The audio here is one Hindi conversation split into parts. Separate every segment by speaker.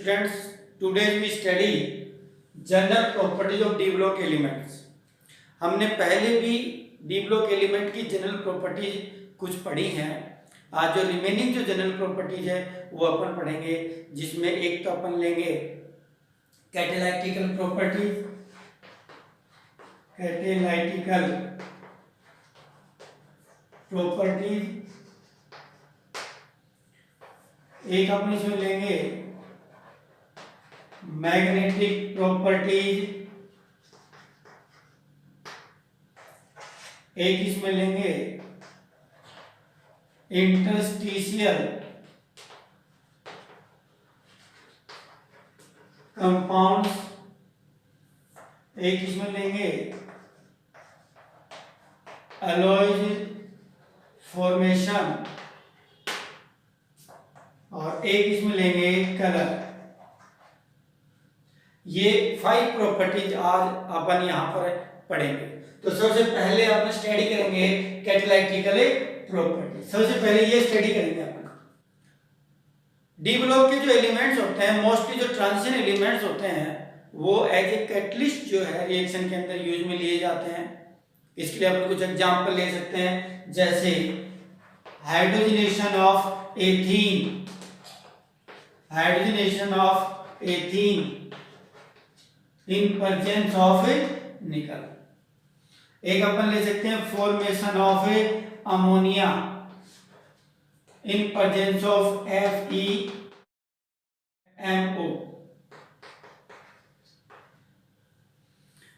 Speaker 1: Students, today we study general properties of D block elements. हमने पहले भी डी ब्लॉक एलिमेंट की जनरल प्रॉपर्टीज कुछ पढ़ी हैं। आज जो रिमेनिंग जो जनरल प्रॉपर्टीज है वो अपन पढ़ेंगे, जिसमें एक तो अपन लेंगे कैटालाइटिकल प्रॉपर्टीज, कैटालाइटिकल प्रॉपर्टीज, एक अपन इसमें लेंगे मैग्नेटिक प्रॉपर्टीज, एक इसमें लेंगे इंटरस्टिशियल कंपाउंड्स, एक इसमें लेंगे अलॉयज फॉर्मेशन और एक इसमें लेंगे कलर। ये 5 प्रॉपर्टीज आज अपन यहां पर पढ़ेंगे। तो सबसे पहले अपन स्टडी करेंगे कैटालाइटिकल प्रॉपर्टी। सबसे पहले ये स्टडी करेंगे अपन। डी ब्लॉक के जो एलिमेंट्स होते हैं, मोस्टली जो ट्रांजिशन एलिमेंट्स होते हैं, वो एज ए कैटलिस्ट जो है रिएक्शन के अंदर यूज में लिए जाते हैं। इसके लिए अपन कुछ एग्जांपल ले सकते हैं, जैसे hydrogenation of ethene, hydrogenation of ethene in presence of निकल। एक अपन ले सकते हैं formation of ammonia in presence of FeMO।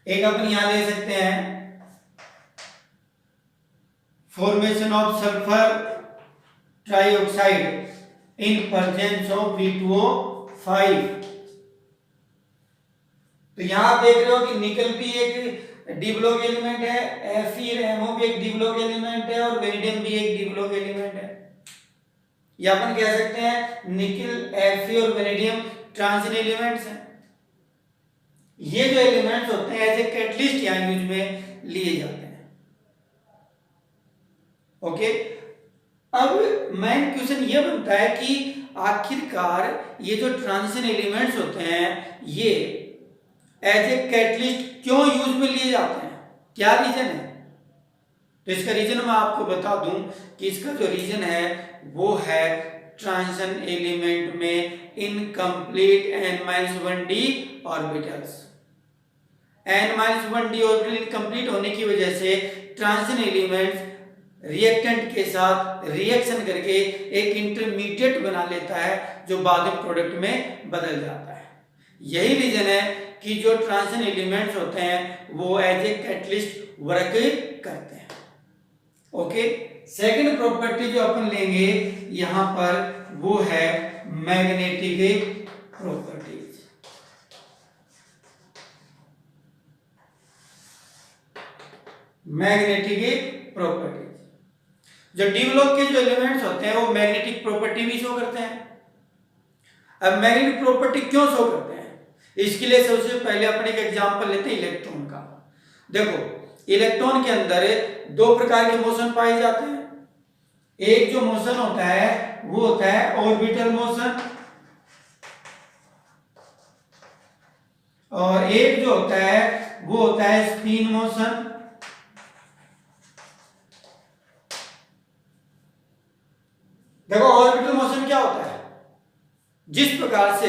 Speaker 1: एक अपन यहां ले सकते हैं formation of sulphur trioxide in presence of V2O5। तो यहां आप देख रहे हो कि निकल भी एक डी ब्लॉक एलिमेंट है, FeMO भी एक डी ब्लॉक एलिमेंट है और वेनेडियम भी एक डी ब्लॉक एलिमेंट है। या अपन कह सकते हैं निकल, Fe और वेनेडियम ट्रांजिशन एलिमेंट्स हैं। ये जो एलिमेंट्स होते हैं एज ए कैटलिस्ट यहां यूज में लिए जाते हैं। ओके, अब मेन क्वेश्चन ये बनता है कि आखिरकार ये जो ट्रांजिशन एलिमेंट्स होते हैं ये एज ए कैटलिस्ट क्यों यूज में लिए जाते हैं, क्या रीजन है? तो इसका रीजन मैं आपको बता दूं कि इसका जो रीजन है वो है ट्रांजिशन एलिमेंट में incomplete n-1d orbitals. n-1d orbital incomplete होने की वजह से ट्रांजिशन एलिमेंट्स रिएक्टेंट के साथ रिएक्शन करके एक इंटरमीडिएट बना लेता है जो बाद में प्रोडक्ट में बदल जाता है। यही रीजन है कि जो ट्रांजिशन एलिमेंट्स होते हैं वो एज ए कैटलिस्ट वर्क करते हैं। ओके, सेकंड प्रॉपर्टी जो अपन लेंगे यहां पर वो है मैग्नेटिक प्रॉपर्टीज। मैग्नेटिक प्रॉपर्टीज, जो डी ब्लॉक के जो एलिमेंट्स होते हैं वो मैग्नेटिक प्रॉपर्टी भी शो करते हैं। अब मैग्नेटिक प्रॉपर्टी क्यों शो करते हैं, इसके लिए सबसे पहले अपन एक एग्जांपल लेते हैं इलेक्ट्रॉन का। देखो, इलेक्ट्रॉन के अंदर 2 प्रकार के मोशन पाए जाते हैं। एक जो मोशन होता है वो होता है ऑर्बिटल मोशन, और एक जो होता है वो होता है स्पिन मोशन। देखो, ऑर्बिटल मोशन क्या होता है? जिस प्रकार से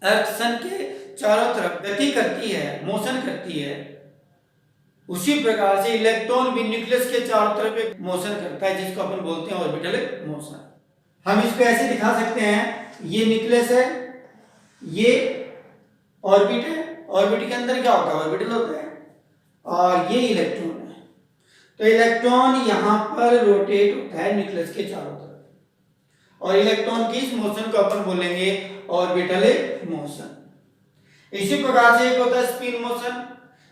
Speaker 1: अर्थ सन के चारों तरफ गति करती है, मोशन करती है, उसी प्रकार से इलेक्ट्रॉन भी न्यूक्लियस के चारों तरफ एक मोशन करता है जिसको अपन बोलते हैं ऑर्बिटल मोशन। हम इसको ऐसे दिखा सकते हैं, ये न्यूक्लियस है, ये ऑर्बिट है, ऑर्बिट के अंदर क्या होता है, ऑर्बिटल होता है, और ये इलेक्ट्रॉन है। तो इलेक्ट्रॉन यहां पर रोटेट होता है न्यूक्लियस के चारों तरफ, और इलेक्ट्रॉन की इस मोशन को अपन बोलेंगे ऑर्बिटल मोशन। इसी प्रकार से एक होता है स्पिन मोशन।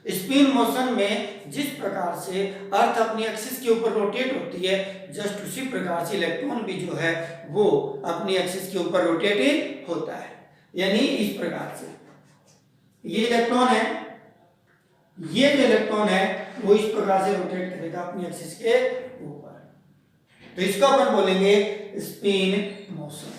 Speaker 1: स्पिन मोशन में जिस प्रकार से अर्थ अपनी एक्सिस के ऊपर रोटेट होती है, जस्ट उसी प्रकार से इलेक्ट्रॉन भी जो है वो अपनी एक्सिस के ऊपर रोटेट होता है। यानी इस प्रकार से ये इलेक्ट्रॉन है, ये जो इलेक्ट्रॉन है वो इस प्रकार से रोटेट करेगा अपनी एक्सिस के ऊपर। तो इसको अपन बोलेंगे स्पिन मोशन।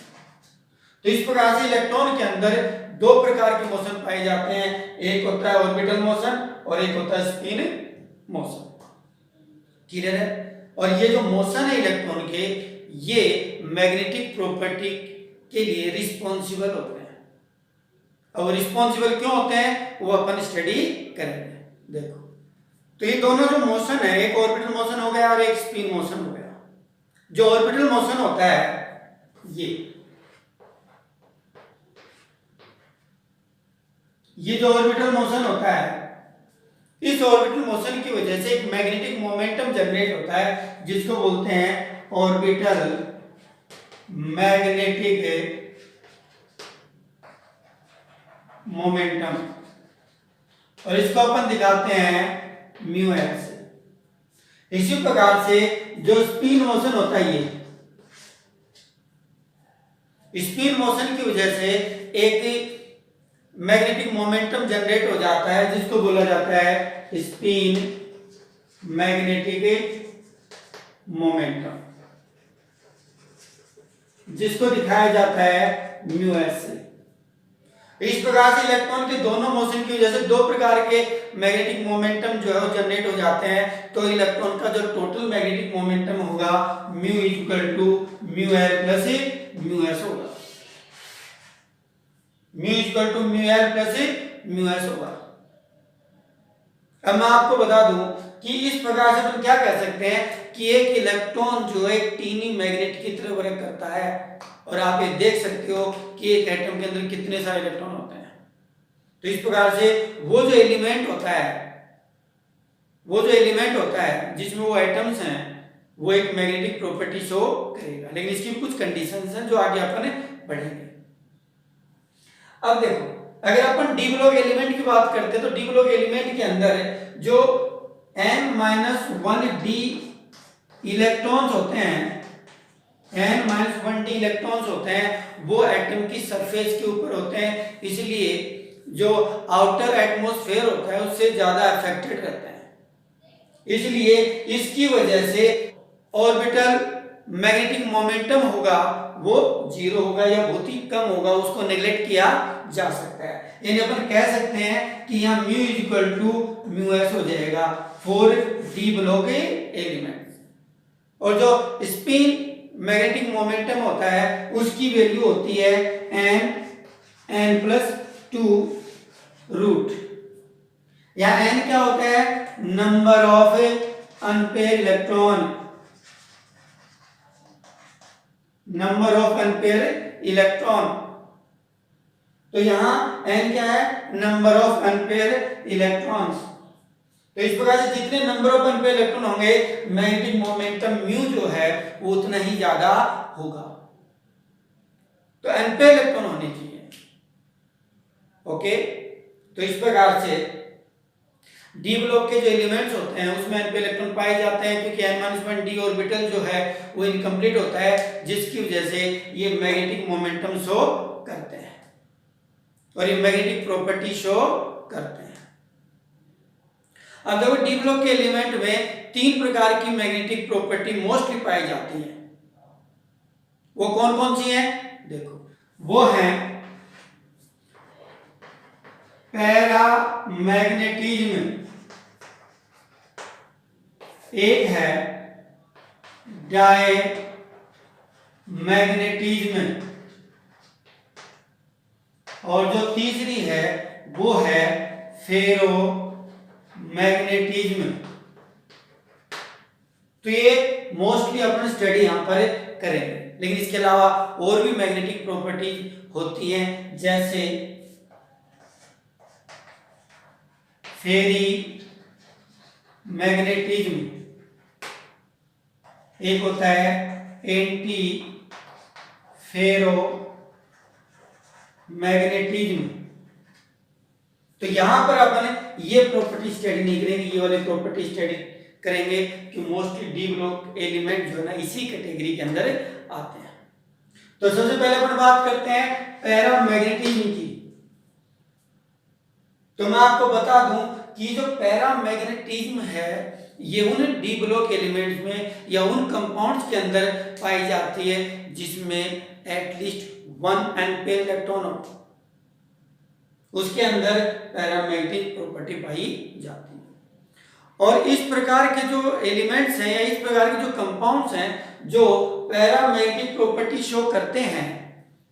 Speaker 1: तो इस प्रकार से इलेक्ट्रॉन के अंदर दो प्रकार के मोशन पाए जाते हैं, एक होता है ऑर्बिटल मोशन और एक होता है स्पिन मोशन। क्लियर है? और ये जो मोशन है इलेक्ट्रॉन के, ये मैग्नेटिक प्रॉपर्टी के लिए रिस्पॉन्सिबल होते हैं। और रिस्पॉन्सिबल क्यों होते हैं वो अपन स्टडी करेंगे। देखो, तो ये दोनों जो मोशन है, एक ऑर्बिटल मोशन हो गया और एक स्पिन मोशन हो गया। जो ऑर्बिटल मोशन होता है ये जो ऑर्बिटल मोशन होता है, इस ऑर्बिटल मोशन की वजह से एक मैग्नेटिक मोमेंटम जनरेट होता है जिसको बोलते हैं ऑर्बिटल मैग्नेटिक मोमेंटम, और इसको अपन दिखाते हैं म्यू एक्स। इसी प्रकार से जो स्पिन मोशन होता है, ये स्पिन मोशन की वजह से एक मैग्नेटिक मोमेंटम जनरेट हो जाता है जिसको बोला जाता है स्पिन मैग्नेटिक मोमेंटम, जिसको दिखाया जाता है म्यू एस से। इस प्रकार से इलेक्ट्रॉन के दोनों मोशन की वजह से दो प्रकार के मैग्नेटिक मोमेंटम जो है वो जनरेट हो जाते हैं। तो इलेक्ट्रॉन का जो टोटल मैग्नेटिक मोमेंटम होगा mu equal to mu L plus mu S होगा। Mu equal to mu L plus mu S होगा। अब मैं आपको बता दूं कि इस प्रकार से हम क्या कह सकते हैं कि एक इलेक्ट्रॉन जो है एक टीनी मैग्नेट की तरह वर्क करता है, और आप ये देख सकते हो कि एक एटम के अंदर कितने सारे इलेक्ट्रॉन होते हैं। तो इस प्रकार से वो जो एलिमेंट होता है जिसमें वो एटम्स हैं, वो एक मैग्नेटिक प्रॉपर्टी शो करेगा, लेकिन इसकी कुछ कंडीशंस हैं जो आगे अपन पढ़ेंगे। अब देखो, अगर अपन डी ब्लॉक एलिमेंट की बात करते हैं तो डी ब्लॉक एलिमेंट के अंदर जो n-1d इलेक्ट्रॉन्स होते हैं, n-1d इलेक्ट्रॉन्स होते हैं, वो एटम की सरफेस के ऊपर होते हैं, इसलिए जो आउटर एटमॉस्फेयर होता है उससे ज्यादा अफेक्टेड रहता है। इसलिए इसकी वजह से ऑर्बिटल मैग्नेटिक मोमेंटम होगा वो जीरो होगा या बहुत ही कम होगा, उसको नेग्लेक्ट किया जा सकता है। यानी अपन कह सकते हैं कि यहाँ mu equal to mu S हो जाएगा फॉर डी ब्लॉक एलिमेंट। और जो स्पिन मैग्नेटिक मोमेंटम होता है उसकी वैल्यू होती है n प्लस 2 रूट। यहाँ n क्या होता है? Number of unpaired electron, number of unpaired electron. तो यहां n क्या है? Number of unpair electrons. तो इस प्रकार से जितने नंबर ऑफ अनपेयर इलेक्ट्रॉन होंगे, मैग्नेटिक मोमेंटम म्यू जो है वो उतना ही ज्यादा होगा। तो अनपेयर इलेक्ट्रॉन होने चाहिए। ओके, तो इस प्रकार से डी ब्लॉक के जो एलिमेंट्स होते हैं उसमें अनपेयर इलेक्ट्रॉन पाए जाते हैं, क्योंकि n-1d ऑर्बिटल जो है वो इनकम्प्लीट होता है, जिसकी वजह से ये मैग्नेटिक मोमेंटम शो करते हैं और ये मैग्नेटिक प्रॉपर्टी शो करते हैं। अब देखो, डी ब्लॉक के एलिमेंट में तीन प्रकार की मैग्नेटिक प्रॉपर्टी मोस्टली पाई जाती है। वो कौन कौन सी है? देखो, वो है पैरामैग्नेटिज्म, एक है डायमैग्नेटिज्म, और जो तीसरी है वो है फेरोमैग्नेटिज्म। तो ये मोस्टली अपन स्टडी यहां पर करेंगे, लेकिन इसके अलावा और भी मैग्नेटिक प्रॉपर्टी होती हैं, जैसे फेरी मैग्नेटिज्म, एक होता है एंटी फेरो मैग्नेटिज्म। तो यहां पर अपन ये प्रॉपर्टी स्टडी नहीं करेंगे, ये वाले प्रॉपर्टी स्टडी करेंगे कि मोस्टली डी ब्लॉक एलिमेंट जो है ना इसी कैटेगरी के अंदर आते हैं। तो सबसे पहले अपन बात करते हैं पैरामैग्नेटिज्म की। तो मैं आपको बता दूं कि जो पैरामैग्नेटिज्म है ये उन डी ब्लॉक एलिमेंट्स में या उन कंपाउंड्स के अंदर पाई जाती है जिसमें एटलीस्ट 1 n पेयर इलेक्ट्रॉन होते हैं, उसके अंदर पैरामैग्नेटिक प्रॉपर्टी पाई जाती है। और इस प्रकार के जो एलिमेंट्स हैं या इस प्रकार के जो कंपाउंड्स हैं जो पैरामैग्नेटिक प्रॉपर्टी शो करते हैं,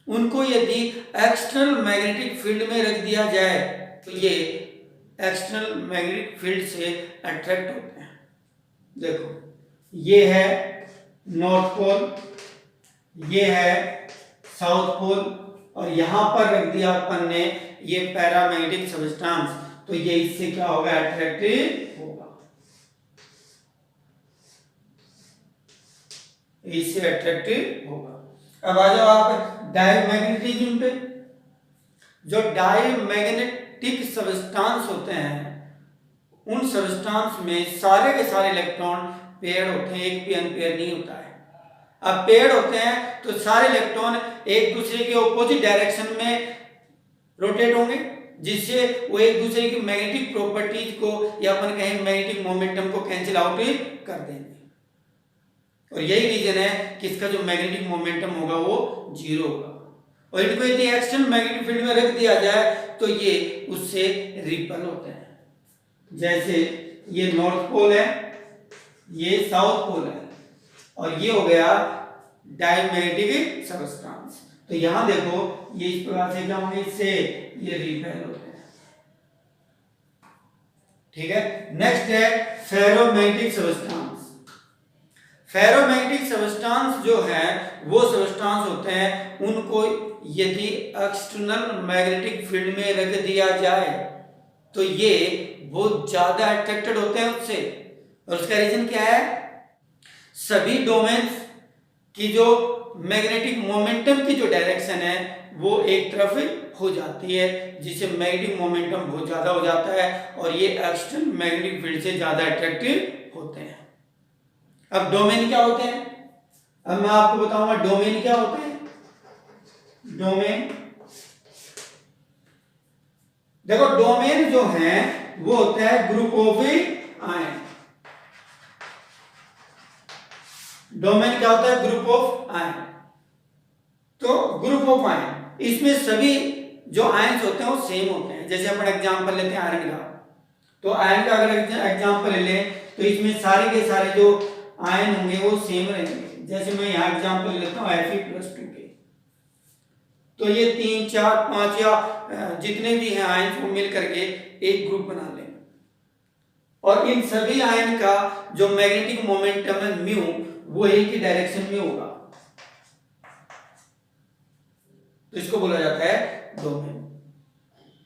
Speaker 1: उनको यदि एक्सटर्नल मैग्नेटिक फील्ड में रख दिया जाए तो ये एक्सटर्नल मैग्नेटिक फील्ड से अट्रैक्ट होते हैं। देखो, ये है नॉर्थ पोल, ये है साउथ पोल, और यहां पर रख दिया अपन ने ये पैरामैग्नेटिक सब्सटेंस, तो ये इससे क्या होगा, अट्रैक्टिव होगा, इससे अट्रैक्टिव होगा। अब आ जाओ आप डायमैग्नेटिज्म पे। जो डायमैग्नेटिक सब्सटेंस होते हैं, उन सब्सटेंस में सारे के सारे इलेक्ट्रॉन पेयर्ड होते हैं, एक भी अनपेयर नहीं होता है। अब पेयर्ड होते हैं तो सारे इलेक्ट्रॉन एक दूसरे के ऑपोजिट डायरेक्शन में रोटेट होंगे, जिससे वो एक दूसरे की मैग्नेटिक प्रॉपर्टीज को या अपन कहें मैग्नेटिक मोमेंटम को कैंसिल आउट कर देंगे। और यही रीजन है कि इसका जो मैग्नेटिक मोमेंटम होगा वो जीरो होगा। और इनको यदि एक्सटर्नल मैग्नेटिक फील्ड में रख दिया जाए तो ये उससे रिपल होते हैं। जैसे ये नॉर्थ पोल है, ये साउथ पोल है, और ये हो गया डायमैग्नेटिक सब्सटेंस। तो यहां देखो, ये इस प्रकार से क्या होंगे, इससे ये रिपेल होते हैं। ठीक है। नेक्स्ट है फेरोमैग्नेटिक सब्सटेंस। फेरोमैग्नेटिक सब्सटेंस जो है वो सब्सटेंस होते हैं, उनको यदि एक्सटर्नल मैग्नेटिक फील्ड में रख दिया जाए तो ये बहुत ज्यादा अट्रैक्टेड होते हैं उससे। और उसका रीजन क्या है, सभी डोमेन्स की जो मैग्नेटिक मोमेंटम की जो डायरेक्शन है वो एक तरफ हो जाती है, जिससे मैग्नेटिक मोमेंटम बहुत ज्यादा हो जाता है और ये एक्सटर्नल मैग्नेटिक फील्ड से ज्यादा अट्रैक्टिव होते हैं। अब डोमेन क्या होते हैं, अब मैं आपको बताऊंगा डोमेन क्या होते हैं। डोमेन, देखो डोमेन जो है वो होता है ग्रुप ऑफ आयन। डोमेन क्या होता है, ग्रुप ऑफ आयन। तो ग्रुप ऑफ आयन, इसमें सभी जो आयन्स होते हैं वो सेम होते हैं। जैसे अपन एग्जांपल लेते हैं आयरन का, तो आयरन का अगर एग्जांपल ले लें तो इसमें सारे के सारे जो आयन होंगे वो सेम रहेंगे। जैसे मैं यहाँ एग्जांपल लेता हूँ Fe+2 के, तो ये 3, 4, 5 या जितने भी हैं आयन वो मिल करके एक ग्रुप बना लेंगे। और इन सभी आयन का जो मैग्नेटिक मोमेंटम है म्यू, वो एक ही डायरेक्शन में होगा, तो इसको बोला जाता है डोमेन।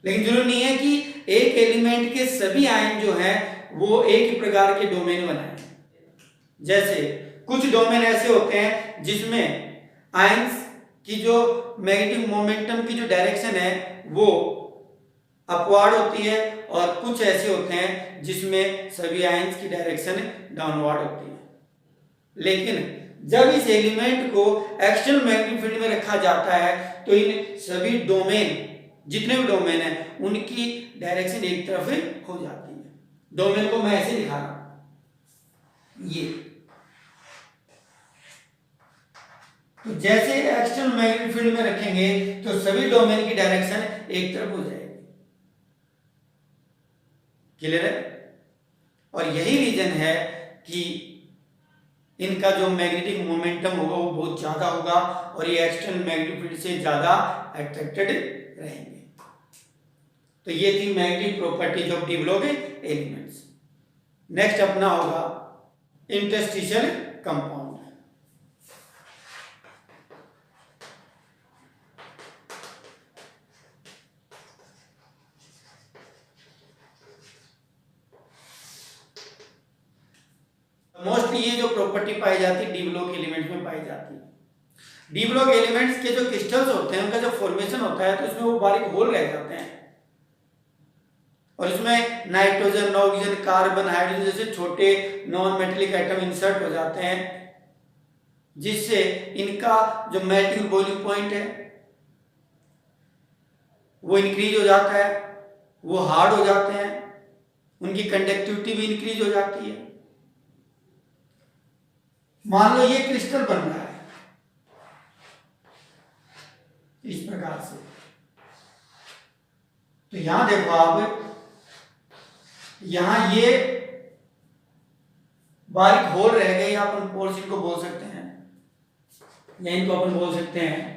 Speaker 1: लेकिन जरूरी नहीं है कि एक एलिमेंट के सभी आयन जो हैं वो एक ही प्रकार के डोमेन बनाए। जैसे कुछ डोमेन ऐसे होते हैं जिसमें आयन्स की जो मैग्नेटिक मोमेंटम की जो डायरेक्शन है वो अपवार्ड होती है, और कुछ ऐसे होते हैं जिसमें सभी आयन्स की डायरेक्शन डाउनवर्ड होती है। लेकिन जब इस एलिमेंट को एक्सटर्नल मैग्नेटिक फील्ड में रखा जाता है तो इन सभी डोमेन, जितने भी डोमेन हैं, उनकी डायरेक्शन एक तरफ हो जाती है। डोमेन को मैं ऐसे दिखा रहा हूं, ये तो जैसे एक्सटर्नल मैग्नेटिक फील्ड में रखेंगे तो सभी डोमेन की डायरेक्शन एक तरफ हो जाएगी। क्लियर है। और यही रीजन है कि इनका जो मैग्नेटिक मोमेंटम होगा वो बहुत ज्यादा होगा और ये एक्सटर्नल मैग्नेटिक फील्ड से ज्यादा अट्रैक्टेड रहेंगे। तो ये थी magnetic properties of developing elements. Next अपना होगा इंटरस्टिशियल कंपाउंड। मोस्टली ये जो प्रॉपर्टी पाई जाती है डी ब्लॉक एलिमेंट्स में पाई जाती है। डी ब्लॉक एलिमेंट्स के जो क्रिस्टल्स होते हैं उनका जो फॉर्मेशन होता है तो उसमें वो बारीक होल रह जाते हैं और इसमें नाइट्रोजन, ऑक्सीजन, कार्बन, हाइड्रोजन जैसे छोटे नॉन मेटेलिक एटम इंसर्ट हो जाते हैं, जिससे इनका जो मेल्टिंग बॉइलिंग पॉइंट है वो इंक्रीज हो जाता है, वो हार्ड हो जाते हैं, उनकी कंडक्टिविटी भी इंक्रीज हो जाती है। मान लो ये क्रिस्टल बन रहा है, इस प्रकार से। तो यहां देखो आप, यहां ये बारीक होल रह गए, या अपन पोर्स इनको बोल सकते हैं, या इनको अपन बोल सकते हैं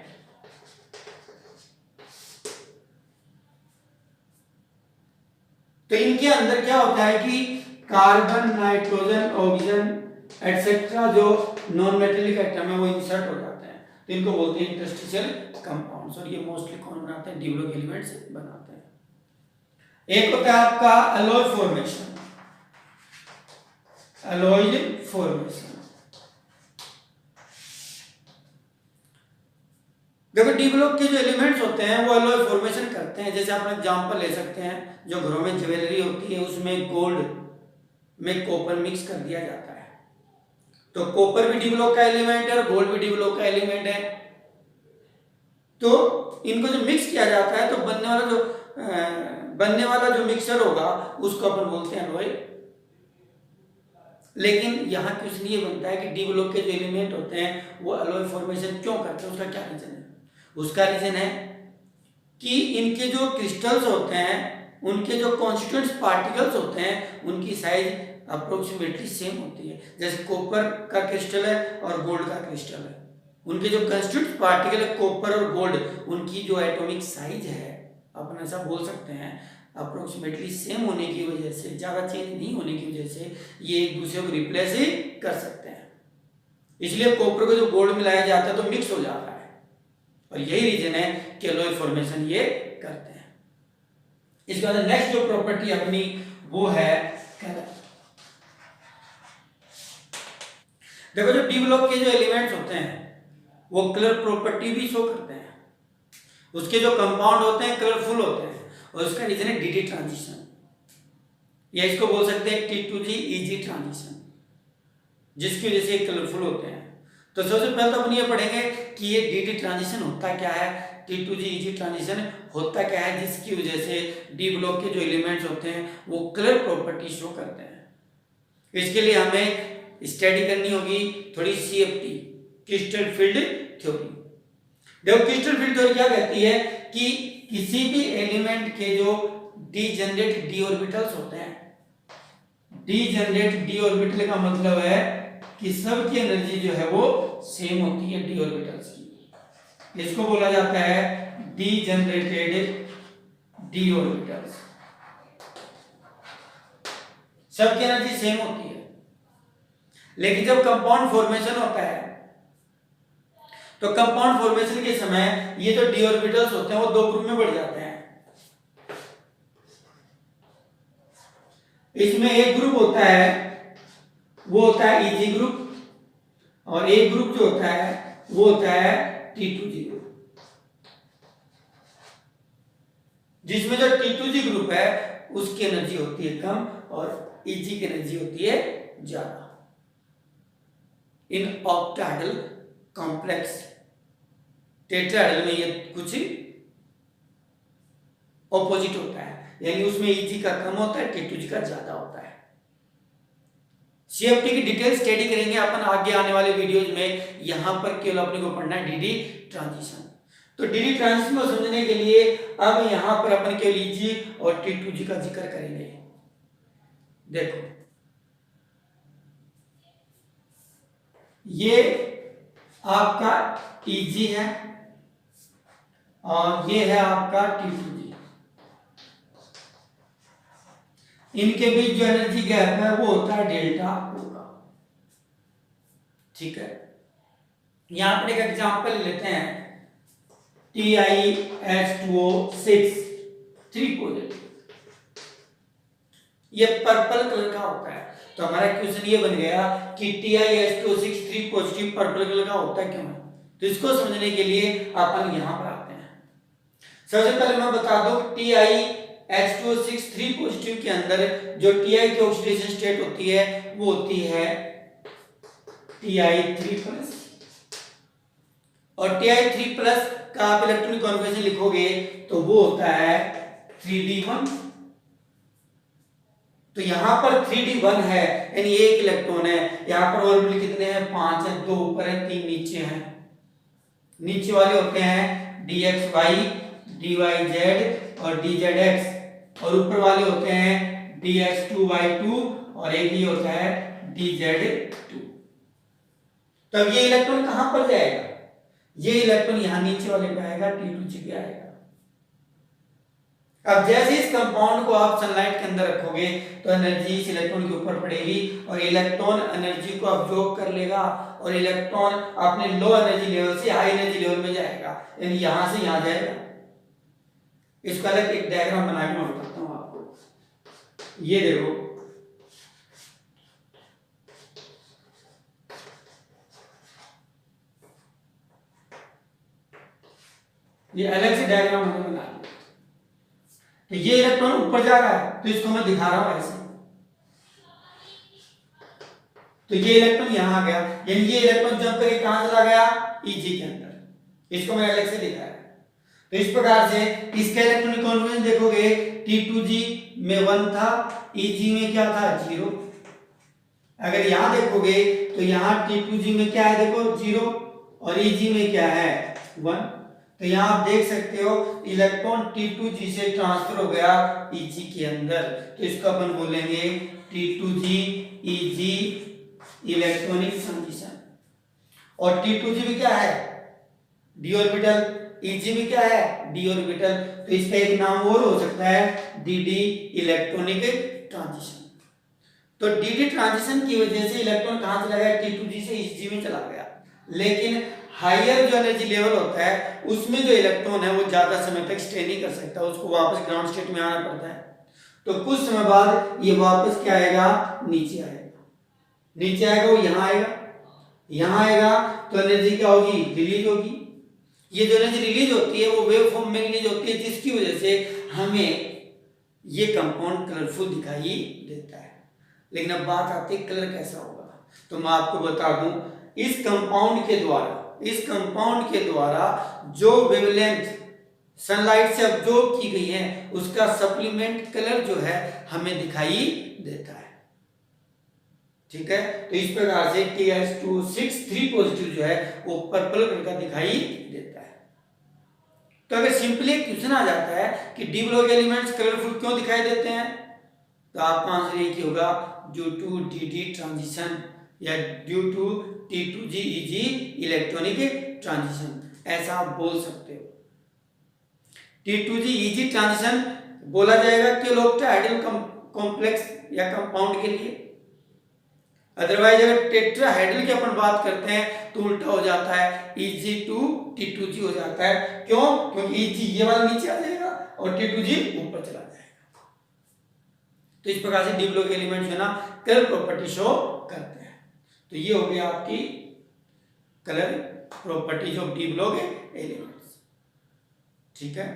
Speaker 1: तो इनके अंदर क्या होता है कि कार्बन, नाइट्रोजन, ऑक्सीजन एटसेट्रा जो नॉन मेटेलिक एटम है वो इंसर्ट हो जाते हैं, तो इनको बोलते हैं इंटरस्टिशियल कंपाउंड्स। और ये मोस्टली कौन बनाते हैं? डी ब्लॉक एलिमेंट्स बनाते हैं। एक होता है आपका एलॉय फॉर्मेशन, एलॉयड फॉर्मेशन। देखो डी ब्लॉक के जो एलिमेंट्स होते हैं वो एलॉय फॉर्मेशन करते हैं। जैसे आप एग्जांपल ले सकते हैं, जो घरों में ज्वेलरी होती है उसमें गोल्ड में कॉपर मिक्स कर दिया जाता है, तो कॉपर भी डी ब्लॉक का एलिमेंट है और गोल्ड भी डी ब्लॉक का एलिमेंट है। तो इनको जो मिक्स किया जाता है तो बनने वाला जो मिक्सचर होगा उसको अपन बोलते हैं एलॉय। लेकिन यहाँ क्वेश्चन ये बनता है कि डी ब्लॉक के जो एलिमेंट होते हैं वो एलॉय फॉर्मेशन क्यों करते हैं, उसका क्या रीजन है? उसका रीजन है कि इनके जो क्रिस्टल्स होते हैं, उनके जो कॉन्स्टिट्यूएंट पार्टिकल्स होते हैं, उनकी साइज अप्रोक्सीमेटली सेम होती है। जैसे कॉपर का क्रिस्टल है और गोल्ड का क्रिस्टल है, उनके जो कॉन्स्टिट्यूएंट पार्टिकल है कॉपर और गोल्ड, उनकी जो एटॉमिक साइज है अपन ऐसा बोल सकते हैं अप्रोक्सीमेटली सेम होने की वजह से, ज़्यादा चेंज नहीं होने की वजह से ये एक दूसरे को रिप्लेस ही कर सकते हैं। इसलिए कॉपर को जो गोल्ड मिलाया जाता है तो मिक्स हो जाता है, और यही रीजन है कि एलॉय फॉर्मेशन ये करते हैं। इसके बाद नेक्स्ट जो प्रॉपर्टी अपनी वो है कलर। देखो जो डी ब्लॉक के जो एलिमेंट्स होते हैं वो कलर प्रॉपर्टी भी शो करते हैं। उसके जो कंपाउंड होते हैं कलरफुल होते हैं, और उसका रीजन है डी ट्रांजिशन, या इसको बोल सकते हैं T2G EG ट्रांजिशन, जिसकी वजह से कलरफुल होते हैं। तो सबसे पहले तो अपन ये पढ़ेंगे कि ये डी ट्रांजिशन होता क्या है, T2G EG ट्रांजिशन होता क्या है, जिसकी वजह से डी ब्लॉक के जो एलिमेंट्स होते हैं वो कलर प्रॉपर्टी शो करते हैं। इसके लिए हमें स्टडी करनी होगी थोड़ी CFT, क्रिस्टल फील्ड थ्योरी। देखो क्रिस्टल फील्ड थ्योरी क्या कहती है कि किसी भी एलिमेंट के जो डीजेनरेट डी ऑर्बिटल्स होते हैं, डीजेनरेट डी ऑर्बिटल का मतलब है कि सबकी एनर्जी जो है वो सेम होती है डी ऑर्बिटल्स की। इसको बोला जाता है डीजेनरेटेड डी ऑर्बिटल्स। सबकी एनर्जी सेम होती है, लेकिन जब कंपाउंड फॉर्मेशन होता है तो कंपाउंड फॉर्मेशन के समय ये जो डी ऑर्बिटल्स होते हैं वो दो ग्रुप में बढ़ जाते हैं। इसमें एक ग्रुप होता है वो होता है EG ग्रुप, और एक ग्रुप जो होता है वो होता है T2G ग्रुप, जिसमें जो T2G ग्रुप है उसकी एनर्जी होती है कम और EG की एनर्जी होती है ज्यादा। इन ऑक्टाहेड्रल कॉम्प्लेक्स, टेट्राहेड्रल में ये कुछ ऑपोजिट होता है, यानी उसमें EG का कम होता है, T2G का ज्यादा होता है। CFT की डिटेल स्टडी करेंगे अपन आगे आने वाले वीडियोज में। यहां पर केवल अपने को पढ़ना है DD ट्रांजिशन। तो DD ट्रांजिशन को समझने के लिए अब यहां पर अपन केवल EG और T2G का जिक्र करेंगे। देखो ये आपका EG है और ये है आपका T2G। इनके बीच जो एनर्जी गैप है वो होता है डेल्टा होगा, ठीक है। यहां पर एक एग्जांपल लेते हैं, TiH2O6 3 पॉजिटिव, ये पर्पल कलर का होता है। तो हमारा क्वेश्चन ये बन गया कि TiH2O6 3 पॉजिटिव पर्पल कलर का होता है क्यों है। तो इसको समझने के लिए अपन यहां पर आते हैं। सबसे पहले मैं बता दूं TiH2O6 3 पॉजिटिव के अंदर जो Ti की ऑक्सीडेशन स्टेट होती है वो होती है Ti3+, और Ti3+ का आप इलेक्ट्रॉनिक कॉन्फिगरेशन लिखोगे तो वो होता है 3d1। तो यहां पर 3d1 है, यानी एक इलेक्ट्रॉन है। यहां पर ऑर्बिटल कितने हैं? 5 है, 2 ऊपर है, 3 नीचे हैं। नीचे वाले होते हैं D X Y, D Y Z और डी जेड एक्स, और ऊपर वाले होते हैं D X two Y two और एक ही होता है डी जेड टू। तब ये इलेक्ट्रॉन कहां पर जाएगा? ये इलेक्ट्रॉन यहां नीचे वाले पे आएगा, T2G पे आएगा। अब जैसे इस कंपाउंड को आप सनलाइट के अंदर रखोगे तो एनर्जी इस इलेक्ट्रॉन के ऊपर पड़ेगी और इलेक्ट्रॉन एनर्जी को अब्जॉर्ब कर लेगा और इलेक्ट्रॉन अपने लो एनर्जी लेवल से हाई एनर्जी लेवल में जाएगा, यानी यहां से यहां जाएगा। इसका अलग एक डायग्राम बना के मैं बताता हूं आपको। ये देखो, ये अलग से डायग्राम मैंने बना लिया। तो ये इलेक्ट्रॉन ऊपर जा रहा है तो इसको मैं दिखा रहा हूं ऐसे। तो ये इलेक्ट्रॉन यहां आ गया, यानी ये इलेक्ट्रॉन जंप करके कहां चला गया? Eg के अंदर। इसको मैंने अलग से दिखाया। तो इस प्रकार से इसका इलेक्ट्रॉनिक कॉन्फिगरेशन देखोगे, T2G में 1 था, Eg में क्या था? 0। अगर यहां देखोगे तो यहां T2G में क्या है? देखो 0 और Eg में क्या है? 1। तो यहां आप देख सकते हो इलेक्ट्रॉन T2G से ट्रांसफर हो गया Eg के अंदर। तो इसको अपन बोलेंगे T2G Eg इलेक्ट्रॉनिक ट्रांजिशन। और T2G में क्या है? d ऑर्बिटल, Eg में क्या है? d orbital. तो इसका एक नाम और हो सकता है dd इलेक्ट्रॉनिक ट्रांजिशन। तो dd ट्रांजिशन की वजह से इलेक्ट्रॉन कहां चला गया? T2G से Eg में चला गया। लेकिन हायर जो एनर्जी लेवल होता है उसमें जो इलेक्ट्रॉन है वो ज्यादा समय तक स्टे नहीं कर सकता, उसको वापस ग्राउंड स्टेट में आना पड़ता है। तो कुछ समय बाद ये वापस क्या आएगा? नीचे आएगा। नीचे आएगा, वो यहां आएगा, यहां आएगा तो एनर्जी क्या होगी? रिलीज होगी। ये जो एनर्जी रिलीज होती है वो वेव फॉर्म में रिलीज होती है, जिसकी वजह से हमें ये कंपाउंड कलरफुल दिखाई देता है। लेकिन अब बात आती है कलर कैसा होगा। तो मैं आपको बता दूं, इस कंपाउंड के द्वारा जो वेवलेंथ सनलाइट से अब्जॉर्ब की गई है उसका सप्लीमेंट कलर जो है हमें दिखाई देता है। ठीक है, तो इस प्रकार से Ts263 पॉजिटिव जो है वो पर्पल कलर का दिखाई देता है। तो अगर सिंपली क्वेश्चन आ जाता है कि डी ब्लॉक एलिमेंट्स कलरफुल क्यों दिखाई देते हैं, तो आपका आंसर ये होगा ड्यू टू dd ट्रांजिशन या due to T2G Eg electronic transition, ऐसा आप बोल सकते हो। T2G Eg ट्रांजिशन बोला जाएगा केवल ऑक्टाहेड्रल कॉम्प्लेक्स या कंपाउंड के लिए। अदरवाइज अगर टेट्राहेड्रल की अपन बात करते हैं तो उल्टा हो जाता है, Eg टू T2G हो जाता है। क्यों? क्योंकि Eg ये वाला नीचे आ जाएगा और T2G ऊपर चला जाएगा। तो इस प्रकार से डी ब्लॉक एलिमेंट्स है ना कलर प्रॉपर्टी शो करते हैं। तो ये हो गया आपकी colour properties of D block elements. ठीक है,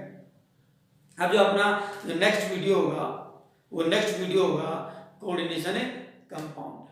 Speaker 1: अब जो अपना जो नेक्स्ट वीडियो होगा वो नेक्स्ट वीडियो होगा कोऑर्डिनेशन कंपाउंड।